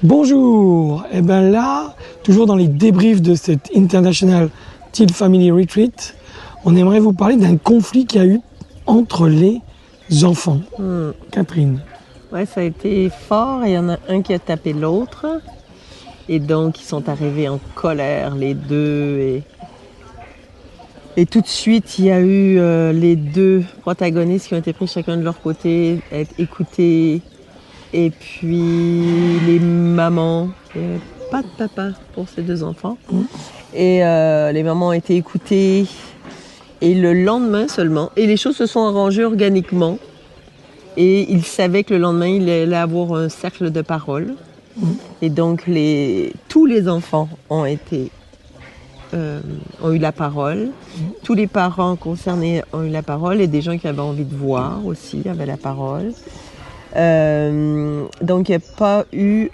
Bonjour, et bien là, toujours dans les débriefs de cette International Teen Family Retreat, on aimerait vous parler d'un conflit qu'il y a eu entre les enfants. Catherine. Ouais, ça a été fort. Il y en a un qui a tapé l'autre. Et donc, ils sont arrivés en colère, les deux. Et tout de suite, il y a eu les deux protagonistes qui ont été pris chacun de leur côté, être écoutés. Et puis, les mamans, il n'y avait pas de papa pour ces deux enfants. Et les mamans ont été écoutées. Et le lendemain seulement, et les choses se sont arrangées organiquement. Et ils savaient que le lendemain, il allait avoir un cercle de parole. Et donc, tous les enfants ont eu la parole. Tous les parents concernés ont eu la parole et des gens qui avaient envie de voir aussi avaient la parole. Donc, il n'y a pas eu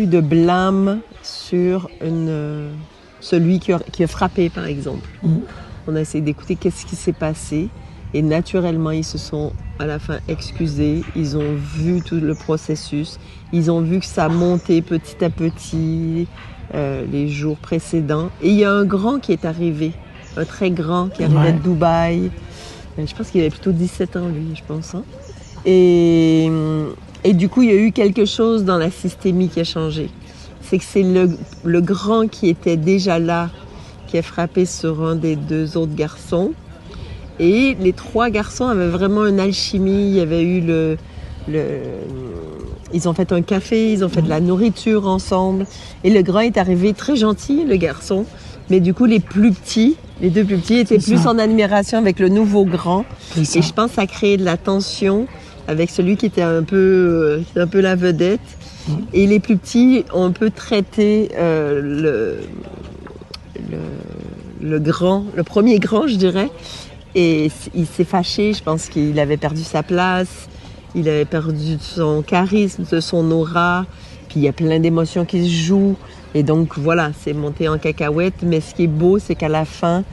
de blâme sur celui qui a frappé, par exemple. On a essayé d'écouter qu'est-ce qui s'est passé. Et naturellement, ils se sont à la fin excusés. Ils ont vu tout le processus. Ils ont vu que ça montait petit à petit les jours précédents. Et il y a un grand qui est arrivé, un très grand qui arrivait de Dubaï. Je pense qu'il avait plutôt 17 ans, lui, je pense. Hein? Et du coup, il y a eu quelque chose dans la systémie qui a changé. C'est que c'est le grand qui était déjà là, qui a frappé sur un des deux autres garçons. Et les trois garçons avaient vraiment une alchimie. Il y avait eu ils ont fait un café, ils ont fait de la nourriture ensemble. Et le grand est arrivé très gentil, le garçon. Mais du coup, les deux plus petits, étaient plus en admiration avec le nouveau grand. Et je pense que ça a créé de la tension avec celui qui était un peu la vedette. Et les plus petits ont un peu traité le premier grand, je dirais. Et il s'est fâché, je pense qu'il avait perdu sa place, il avait perdu son charisme, de son aura, puis il y a plein d'émotions qui se jouent. Et donc voilà, c'est monté en cacahuète. Mais ce qui est beau, c'est qu'à la fin,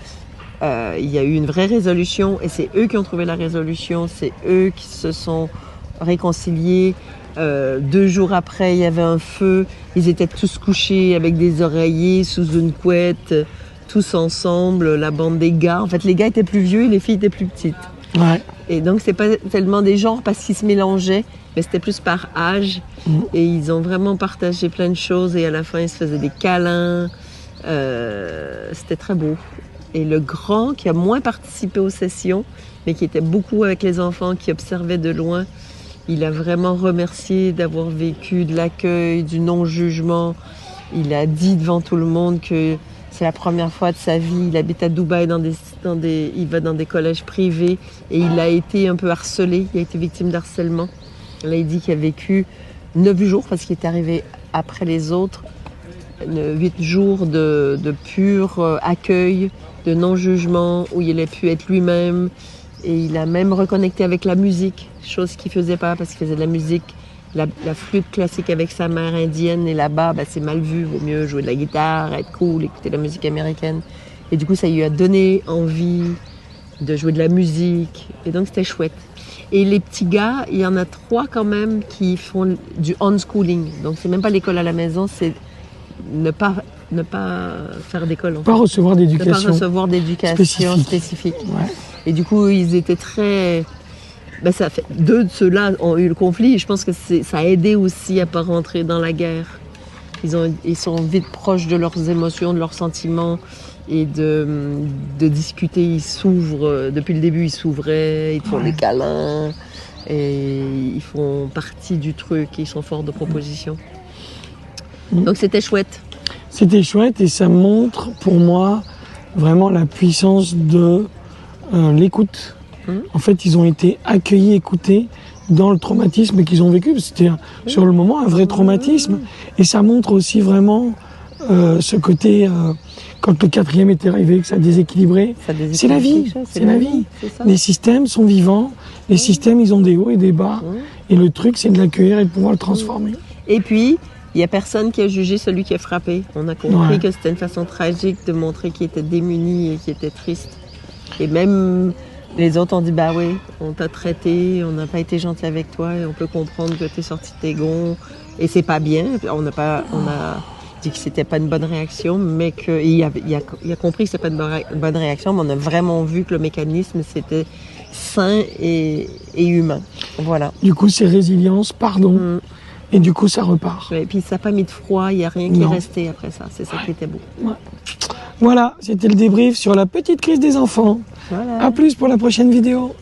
il y a eu une vraie résolution et c'est eux qui ont trouvé la résolution, c'est eux qui se sont réconciliés. 2 jours après, il y avait un feu, ils étaient tous couchés avec des oreillers sous une couette, tous ensemble, la bande des gars. En fait, les gars étaient plus vieux et les filles étaient plus petites. Ouais. Et donc, c'est pas tellement des genres parce qu'ils se mélangeaient, mais c'était plus par âge. Et ils ont vraiment partagé plein de choses et à la fin, ils se faisaient des câlins. C'était très beau. Et le grand, qui a moins participé aux sessions, mais qui était beaucoup avec les enfants, qui observait de loin, il a vraiment remercié d'avoir vécu de l'accueil, du non-jugement. Il a dit devant tout le monde que c'est la première fois de sa vie. Il habite à Dubaï, il va dans des collèges privés et il a été un peu harcelé. Il a été victime d'harcèlement. Là, il dit qu'il a vécu 9 jours parce qu'il est arrivé après les autres. 8 jours de pur accueil, de non-jugement, où il a pu être lui-même. Et il a même reconnecté avec la musique, chose qu'il ne faisait pas parce qu'il faisait de la musique. La flûte classique avec sa mère indienne et là-bas, c'est mal vu, il vaut mieux jouer de la guitare, être cool, écouter de la musique américaine. Et du coup, ça lui a donné envie de jouer de la musique. Et donc, c'était chouette. Et les petits gars, il y en a 3 quand même qui font du unschooling. Donc, c'est même pas l'école à la maison, c'est ne pas faire d'école. Pas recevoir d'éducation. Ne pas recevoir d'éducation spécifique. Ouais. Et du coup, ils étaient très... ça fait 2 de ceux-là ont eu le conflit et je pense que ça a aidé aussi à ne pas rentrer dans la guerre. Ils sont vite proches de leurs émotions, de leurs sentiments et de discuter. Ils s'ouvrent, depuis le début ils s'ouvraient, ils font des câlins et ils font partie du truc, ils sont forts de propositions. Donc c'était chouette. C'était chouette et ça montre pour moi vraiment la puissance de l'écoute. En fait, ils ont été accueillis, écoutés dans le traumatisme qu'ils ont vécu. C'était sur le moment un vrai traumatisme. Et ça montre aussi vraiment ce côté, quand le 4e est arrivé, que ça a déséquilibré. C'est la vie, c'est la vie. Les systèmes sont vivants, les systèmes, ils ont des hauts et des bas. Et le truc, c'est de l'accueillir et de pouvoir le transformer. Et puis, il n'y a personne qui a jugé celui qui a frappé. On a compris que c'était une façon tragique de montrer qu'il était démuni et qu'il était triste. Et même Les autres ont dit, bah oui, on t'a traité, on n'a pas été gentil avec toi et on peut comprendre que tu es sorti de tes gonds et c'est pas bien. On a dit que c'était pas une bonne réaction, mais qu'il a compris que c'était pas une bonne réaction, mais on a vraiment vu que le mécanisme, c'était sain et humain. Voilà. Du coup, c'est résilience, pardon, et du coup, ça repart. Et puis, ça n'a pas mis de froid, il n'y a rien qui est resté après ça. C'est ça qui était beau. Ouais. Voilà, c'était le débrief sur la petite crise des enfants. Voilà. À plus pour la prochaine vidéo.